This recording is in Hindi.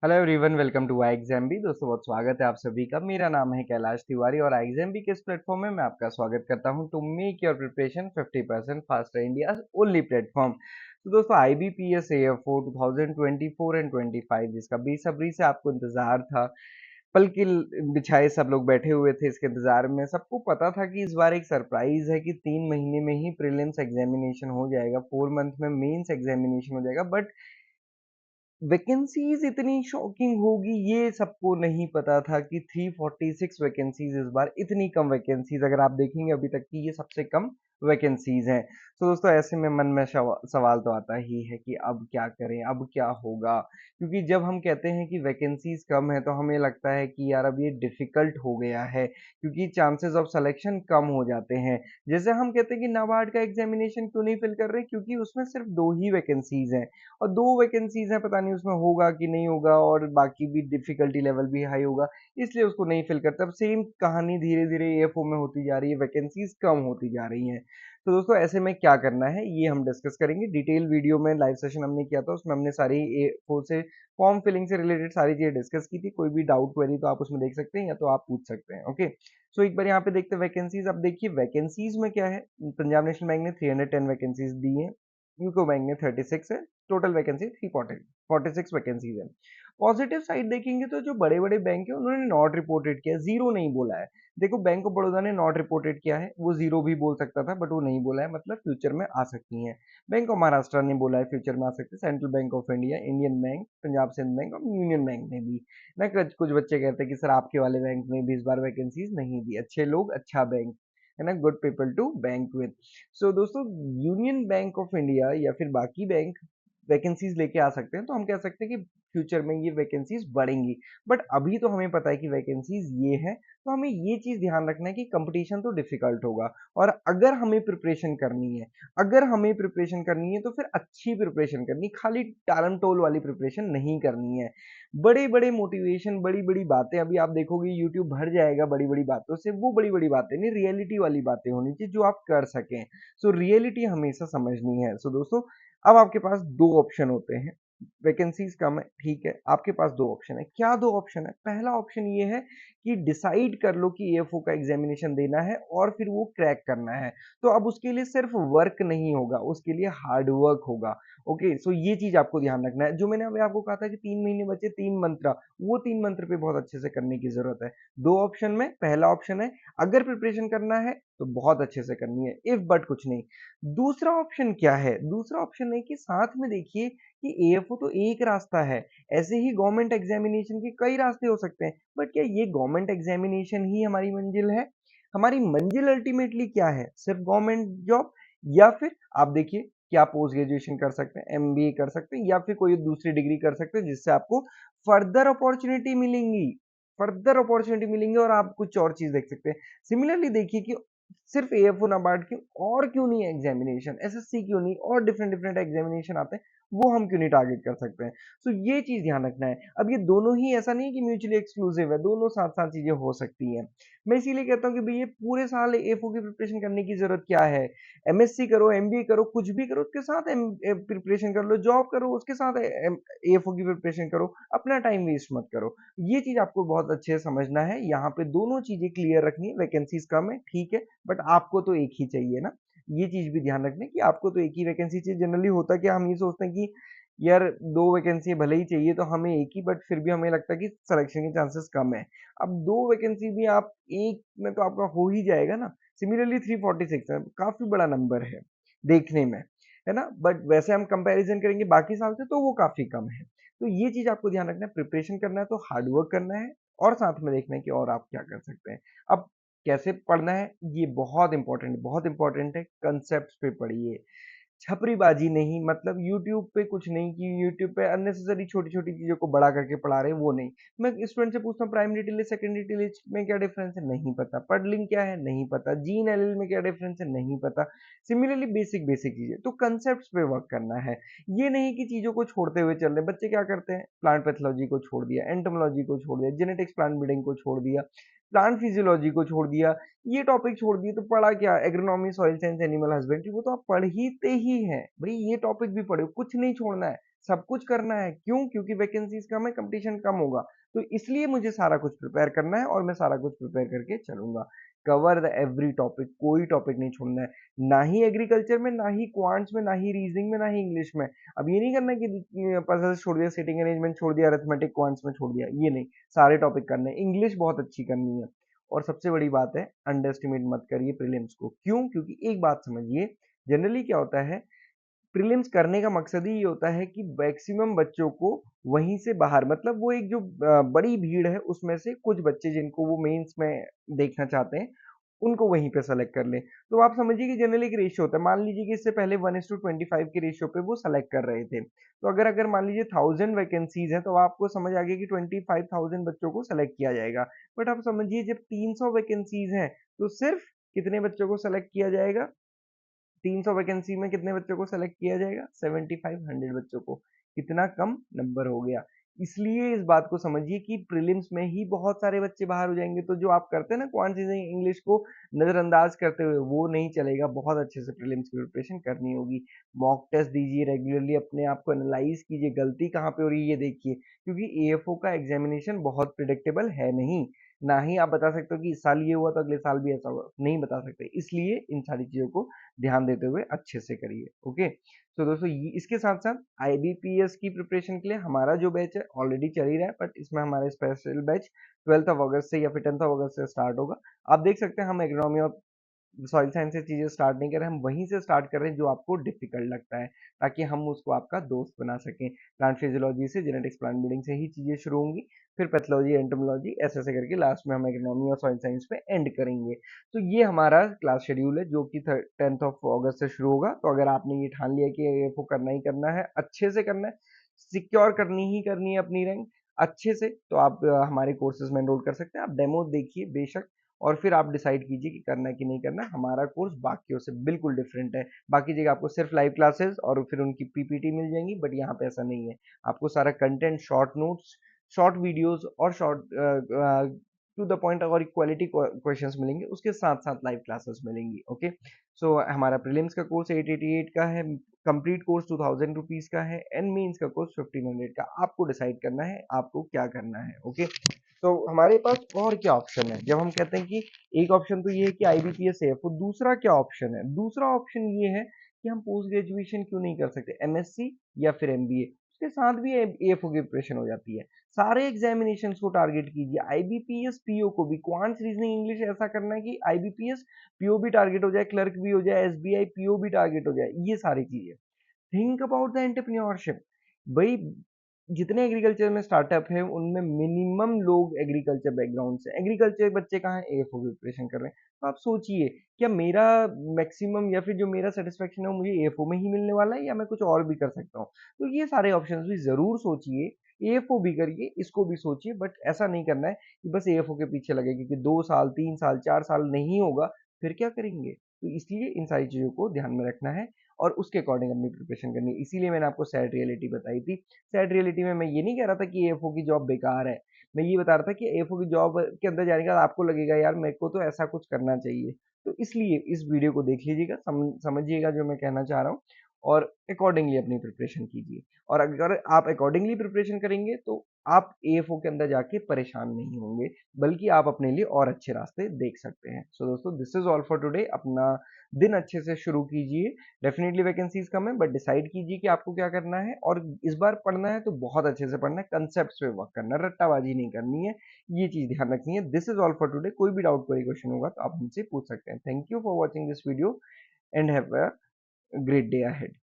Hello everyone, welcome to Exambee. दोस्तों बहुत स्वागत है आप सभी का। मेरा नाम है कैलाश तिवारी और एग्जाम्बी के इस प्लेटफॉर्म में मैं आपका स्वागत करता हूं to make your preparation 50% faster, India only platform. तो दोस्तों IBPS AF4 2024 एंड 25 जिसका बेसब्री से आपको इंतजार था, पल की बिछाए सब लोग बैठे हुए थे इसके इंतजार में। सबको पता था कि इस बार एक सरप्राइज है कि 3 महीने में ही प्रीलिम्स एग्जामिनेशन हो जाएगा, 4 मंथ में मेंस एग्जामिनेशन हो जाएगा। बट वैकेंसीज इतनी शॉकिंग होगी ये सबको नहीं पता था कि 346 वैकेंसीज, इस बार इतनी कम वैकेंसीज। अगर आप देखेंगे अभी तक की ये सबसे कम वैकेंसीज हैं। तो दोस्तों ऐसे में मन में सवाल तो आता ही है कि अब क्या करें, अब क्या होगा। क्योंकि जब हम कहते हैं कि वैकेंसीज कम है तो हमें लगता है कि यार अब ये डिफिकल्ट हो गया है, क्योंकि चांसेस ऑफ सिलेक्शन कम हो जाते हैं। जैसे हम कहते हैं कि नाबार्ड का एग्जामिनेशन क्यों नहीं फिल कर रहे, क्योंकि उसमें सिर्फ 2 ही वैकेंसीज हैं और 2 वैकेंसीज हैं, पता नहीं उसमें होगा कि नहीं होगा, और बाकी भी डिफिकल्टी लेवल भी हाई होगा, इसलिए उसको नहीं फिल करते। अब सेम कहानी धीरे धीरे AFO में होती जा रही है, वैकेंसीज कम होती जा रही हैं। तो दोस्तों ऐसे में क्या करना है ये हम डिस्कस करेंगे डिटेल वीडियो में। लाइव सेशन हमने किया था, उसमें हमने सारी AFO से फॉर्म फिलिंग से रिलेटेड सारी चीजें डिस्कस की थी। कोई भी डाउट क्वेरी तो आप उसमें देख सकते हैं या तो आप पूछ सकते हैं। ओके, सो एक बार यहाँ पे देखते हैं वैकेंसीज। अब देखिए वैकेंसीज में क्या है, पंजाब नेशनल बैंक ने 310 वैकेंसीज दी है, यूको बैंक ने 36 है, टोटल वैकेंसी 346 वैकेंसीज है। पॉजिटिव साइड देखेंगे तो जो बड़े बड़े बैंक है उन्होंने नॉट रिपोर्टेड किया, जीरो नहीं बोला है। देखो बैंक ऑफ बड़ौदा ने नॉट रिपोर्टेड किया है, वो जीरो भी बोल सकता था बट वो नहीं बोला है, मतलब फ्यूचर में आ सकती हैं। बैंक ऑफ महाराष्ट्र ने बोला है फ्यूचर में आ सकते हैं, Central Bank of India, Indian Bank, Punjab Sind Bank और यूनियन बैंक ने भी। ना कुछ बच्चे कहते हैं कि सर आपके वाले बैंक ने भी इस बार वैकेंसीज नहीं दी, अच्छे लोग अच्छा बैंक है ना, good people to bank with. So दोस्तों यूनियन बैंक ऑफ इंडिया या फिर बाकी बैंक वैकेंसीज लेके आ सकते हैं, तो हम कह सकते हैं कि फ्यूचर में ये वैकेंसीज बढ़ेंगी। बट अभी तो हमें पता है कि वैकेंसीज ये है, तो हमें ये चीज ध्यान रखना है कि कंपटीशन तो डिफिकल्ट होगा। और अगर हमें प्रिपरेशन करनी है, अगर हमें प्रिपरेशन करनी है तो फिर अच्छी प्रिपरेशन करनी, खाली टालम टोल वाली प्रिपरेशन नहीं करनी है। बड़े बड़े मोटिवेशन, बड़ी बड़ी बातें, अभी आप देखोगे यूट्यूब भर जाएगा बड़ी बड़ी बातों से। वो बड़ी बड़ी बातें नहीं, रियलिटी वाली बातें होनी चाहिए जो आप कर सकें। सो रियलिटी हमेशा समझनी है। सो दोस्तों अब आपके पास दो ऑप्शन होते हैं, वैकेंसीज कम है ठीक है, आपके पास दो ऑप्शन है। क्या दो ऑप्शन है? पहला ऑप्शन ये है कि डिसाइड कर लो कि AFO का एग्जामिनेशन देना है और फिर वो क्रैक करना है। तो अब उसके लिए सिर्फ वर्क नहीं होगा, उसके लिए हार्ड वर्क होगा। ओके, सो ये चीज आपको ध्यान रखना है। जो मैंने अभी आपको कहा था कि 3 महीने बचे, 3 मंत्र, वो 3 मंत्र पे बहुत अच्छे से करने की जरूरत है। दो ऑप्शन में पहला ऑप्शन है अगर प्रिपरेशन करना है तो बहुत अच्छे से करनी है, इफ बट कुछ नहीं। दूसरा ऑप्शन क्या है? दूसरा ऑप्शन है कि साथ में देखिए कि AFO तो एक रास्ता है, ऐसे ही गवर्नमेंट एग्जामिनेशन के कई रास्ते हो सकते हैं। बट क्या ये गवर्नमेंट एग्जामिनेशन ही हमारी मंजिल है? हमारी मंजिल अल्टीमेटली क्या है? सिर्फ गवर्नमेंट जॉब? या फिर आप देखिए कि आप पोस्ट ग्रेजुएशन कर सकते हैं, MBA कर सकते हैं, या फिर कोई दूसरी डिग्री कर सकते हैं जिससे आपको फर्दर अपॉर्चुनिटी मिलेंगी, फर्दर अपॉर्चुनिटी मिलेंगी और आप कुछ और चीज देख सकते हैं। सिमिलरली देखिए कि सिर्फ AFO नाबार्ड क्यों, और क्यों नहीं एग्जामिनेशन, SSC क्यों नहीं, और डिफरेंट डिफरेंट एग्जामिनेशन आते हैं, वो हम क्यों नहीं टारगेट कर सकते हैं। सो ये चीज ध्यान रखना है। अब ये दोनों ही ऐसा नहीं कि म्यूचुअली एक्सक्लूसिव है, दोनों साथ साथ चीजें हो सकती हैं। मैं इसीलिए कहता हूँ कि भाई ये पूरे साल AFO की प्रिपरेशन करने की जरूरत क्या है? MSc करो, MBA करो, कुछ भी करो, उसके साथ प्रिपरेशन कर लो, जॉब करो उसके साथ AFO की प्रिपरेशन करो, अपना टाइम वेस्ट मत करो। ये चीज आपको बहुत अच्छे से समझना है। यहाँ पे दोनों चीजें क्लियर रखनी है। वैकेंसीज कम है ठीक है, बट आपको तो एक ही चाहिए ना, ये चीज भी ध्यान रखना है कि आपको तो एक ही वैकेंसी चाहिए। जनरली होता क्या, हम ये सोचते हैं कि यार दो वैकेंसी भले ही चाहिए तो हमें एक ही, बट फिर भी हमें लगता है कि सिलेक्शन के चांसेस कम है। अब दो वैकेंसी भी आप एक में तो आपका हो ही जाएगा ना। सिमिलरली 346 है, काफी बड़ा नंबर है देखने में, है ना, बट वैसे हम कंपैरिजन करेंगे बाकी साल से तो वो काफी कम है। तो ये चीज आपको ध्यान रखना है, प्रिपरेशन करना है तो हार्ड वर्क करना है और साथ में देखना है कि और आप क्या कर सकते हैं। अब कैसे पढ़ना है ये बहुत इंपॉर्टेंट, बहुत इंपॉर्टेंट है। कंसेप्ट पे पढ़िए, छपरीबाजी नहीं, मतलब यूट्यूब पे कुछ नहीं कि यूट्यूब पे अननेसेसरी छोटी छोटी चीजों को बड़ा करके पढ़ा रहे हैं, वो नहीं। मैं स्टूडेंट से पूछता हूँ प्राइमरी टिलेज सेकेंडरी टिलेज में क्या डिफरेंस है, नहीं पता। पढ़लिंग क्या है, नहीं पता। जीन एलएल में क्या डिफरेंस है, नहीं पता। सिमिलरली बेसिक बेसिक चीजें, तो कंसेप्ट पे वर्क करना है। ये नहीं कि चीजों को छोड़ते हुए चल रहे। बच्चे क्या करते हैं, प्लांट पैथोलॉजी को छोड़ दिया, एंटोमोलॉजी को छोड़ दिया, जेनेटिक्स प्लांट ब्रीडिंग को छोड़ दिया, प्लांट फिजियोलॉजी को छोड़ दिया, ये टॉपिक छोड़ दिए तो पढ़ा क्या, agronomy, soil science, animal husbandry, वो तो आप पढ़ते ही हैं भाई। ये टॉपिक भी पढ़ो, कुछ नहीं छोड़ना है, सब कुछ करना है। क्यों? क्योंकि वैकेंसीज़ कम है, कॉम्पिटिशन कम होगा। तो इसलिए मुझे सारा कुछ प्रिपेयर करना है और मैं सारा कुछ प्रिपेयर करके चलूँगा। कवर द एवरी टॉपिक, कोई टॉपिक नहीं छोड़ना है। ना ही एग्रीकल्चर में, ना ही क्वांट्स में, ना ही रीज़निंग में, ना ही इंग्लिश में। अब ये नहीं करना है कि पज़ल्स छोड़ दिया, सिटिंग अरेंजमेंट छोड़ दिया, अरिथमेटिक क्वांट्स में छोड़ दिया, ये नहीं। सारे टॉपिक करने हैं। इंग्लिश बहुत अच्छी करनी है। और सबसे बड़ी बात है, अंडर एस्टिमेट मत करिए प्रीलिम्स को। क्यों? क्योंकि एक बात समझिए, जनरली क्या होता है, प्रीलिम्स करने का मकसद ही ये होता है कि मैक्सिमम बच्चों को वहीं से बाहर, मतलब वो एक जो बड़ी भीड़ है उसमें से कुछ बच्चे जिनको वो मेंस में देखना चाहते हैं, उनको वहीं पे सेलेक्ट कर लें। तो आप समझिए कि जनरली एक रेशियो होता है। मान लीजिए कि इससे पहले 1:25 के रेशियो पे वो सेलेक्ट कर रहे थे। तो अगर अगर मान लीजिए 1000 वैकेंसीज़ हैं, तो आपको समझ आ गया कि 25,000 बच्चों को सेलेक्ट किया जाएगा। बट आप समझिए जब 300 वैकेंसीज़ हैं, तो सिर्फ़ कितने बच्चों को सेलेक्ट किया जाएगा? 300 वैकेंसी में कितने बच्चों को सेलेक्ट किया जाएगा? 7500 बच्चों को। कितना कम नंबर हो गया। इसलिए इस बात को समझिए कि प्रीलिम्स में ही बहुत सारे बच्चे बाहर हो जाएँगे, तो जो आप करते हैं ना क्वांटिज़ इंग्लिश को नज़रअंदाज करते हुए, वो नहीं चलेगा। बहुत अच्छे से प्रीलिम्स की प्रिपरेशन करनी होगी। मॉक टेस्ट दीजिए रेगुलरली, अपने आप को एनालाइज़ कीजिए, गलती कहाँ पे हो रही है ये देखिए। क्योंकि एएफओ का एग्ज़ामिनेशन बहुत प्रेडिक्टेबल है नहीं। ना ही आप बता सकते हो कि इस साल ये हुआ तो अगले साल भी ऐसा होगा, नहीं बता सकते। इसलिए इन सारी चीज़ों को ध्यान देते हुए अच्छे से करिए। ओके, तो दोस्तों इसके साथ साथ आईबीपीएस की प्रिपरेशन के लिए हमारा जो बैच है ऑलरेडी चल ही रहा है, बट इसमें हमारा स्पेशल बैच 12th ऑफ अगस्त से या फिर 10th ऑफ अगस्त से स्टार्ट होगा। आप देख सकते हैं हम इकोनॉमी ऑफ सॉइल साइंस से चीज़ें स्टार्ट नहीं कर रहे हैं, हम वहीं से स्टार्ट कर रहे हैं जो आपको डिफिकल्ट लगता है, ताकि हम उसको आपका दोस्त बना सकें। प्लांट फिजियोलॉजी से, जेनेटिक्स, प्लांट ब्रीडिंग से ही चीज़ें शुरू होंगी, फिर पैथोलॉजी, एंटोमोलॉजी, ऐसे ऐसे करके लास्ट में हम इकोनॉमी और सॉइल साइंस पे एंड करेंगे। तो ये हमारा क्लास शेड्यूल है जो कि 10th ऑफ अगस्त से शुरू होगा। तो अगर आपने ये ठान लिया कि एएफओ करना ही करना है, अच्छे से करना है, सिक्योर करनी ही करनी है अपनी रैंक अच्छे से, तो आप हमारे कोर्सेज में एनरोल कर सकते हैं। आप डेमो देखिए बेशक, और फिर आप डिसाइड कीजिए कि करना है कि नहीं करना। हमारा कोर्स बाकियों से बिल्कुल डिफरेंट है। बाकी जगह आपको सिर्फ लाइव क्लासेस और फिर उनकी पीपीटी मिल जाएंगी, बट यहाँ पे ऐसा नहीं है। आपको सारा content, short notes, short videos और शॉर्ट टू द पॉइंट और क्वालिटी क्वेश्चंस मिलेंगे, उसके साथ साथ लाइव क्लासेस मिलेंगी। ओके, सो हमारा प्रीलिम्स का कोर्स 888 का है, कंप्लीट कोर्स 2000 रुपीज का है, एंड मेंस का कोर्स 1500 का। आपको डिसाइड करना है आपको क्या करना है। ओके, तो हमारे पास और क्या ऑप्शन है? जब हम कहते हैं कि एक ऑप्शन तो ये है कि आईबीपीएस है, तो दूसरा क्या ऑप्शन है? दूसरा ऑप्शन ये है कि हम पोस्ट ग्रेजुएशन क्यों नहीं कर सकते, एमएससी या फिर एमबीए, उसके साथ भी एएफओ की प्रिपरेशन हो जाती है। सारे एग्जामिनेशन को टारगेट कीजिए, आईबीपीएस पीओ को भी, क्वांट्स, रीजनिंग, इंग्लिश ऐसा करना है कि आईबीपीएस पीओ भी टारगेट हो जाए, क्लर्क भी हो जाए, एसबीआई पीओ भी टारगेट हो जाए। ये सारी चीजें थिंक अबाउट द एंटरप्रेन्योरशिप। भाई, जितने एग्रीकल्चर में स्टार्टअप है उनमें मिनिमम लोग एग्रीकल्चर बैकग्राउंड से, एग्रीकल्चर बच्चे कहाँ एएफओ की प्रिपरेशन कर रहे हैं। तो आप सोचिए, क्या मेरा मैक्सिमम या फिर जो मेरा सेटिस्फेक्शन है वो मुझे एएफओ में ही मिलने वाला है, या मैं कुछ और भी कर सकता हूँ? तो ये सारे ऑप्शंस भी जरूर सोचिए, एएफओ भी करिए, इसको भी सोचिए, बट ऐसा नहीं करना है कि बस एएफओ के पीछे लगे, क्योंकि 2 साल, 3 साल, 4 साल नहीं होगा, फिर क्या करेंगे? तो इसलिए इन सारी चीजों को ध्यान में रखना है और उसके अकॉर्डिंग अपनी प्रिपरेशन करनी है। इसीलिए मैंने आपको सैड रियलिटी बताई थी। सैड रियलिटी में मैं ये नहीं कह रहा था कि एएफओ की जॉब बेकार है। मैं ये बता रहा था कि एएफओ की जॉब के अंदर जाने के बाद आपको लगेगा यार मेरे को तो ऐसा कुछ करना चाहिए। तो इसलिए इस वीडियो को देख लीजिएगा, समझिएगा जो मैं कहना चाह रहा हूँ, और अकॉर्डिंगली अपनी प्रिपरेशन कीजिए। और अगर आप अकॉर्डिंगली प्रिपरेशन करेंगे तो आप एएफओ के अंदर जाके परेशान नहीं होंगे, बल्कि आप अपने लिए और अच्छे रास्ते देख सकते हैं। सो दोस्तों, this is all for today. अपना दिन अच्छे से शुरू कीजिए। डेफिनेटली वैकेंसीज कम है, बट डिसाइड कीजिए कि आपको क्या करना है, और इस बार पढ़ना है तो बहुत अच्छे से पढ़ना है, कंसेप्ट पे वर्क करना है, रट्टाबाजी नहीं करनी है। ये चीज ध्यान रखनी है। This is all for today. कोई भी डाउट, कोई क्वेश्चन होगा तो आप हमसे पूछ सकते हैं। Thank you for watching this video and have a great day ahead.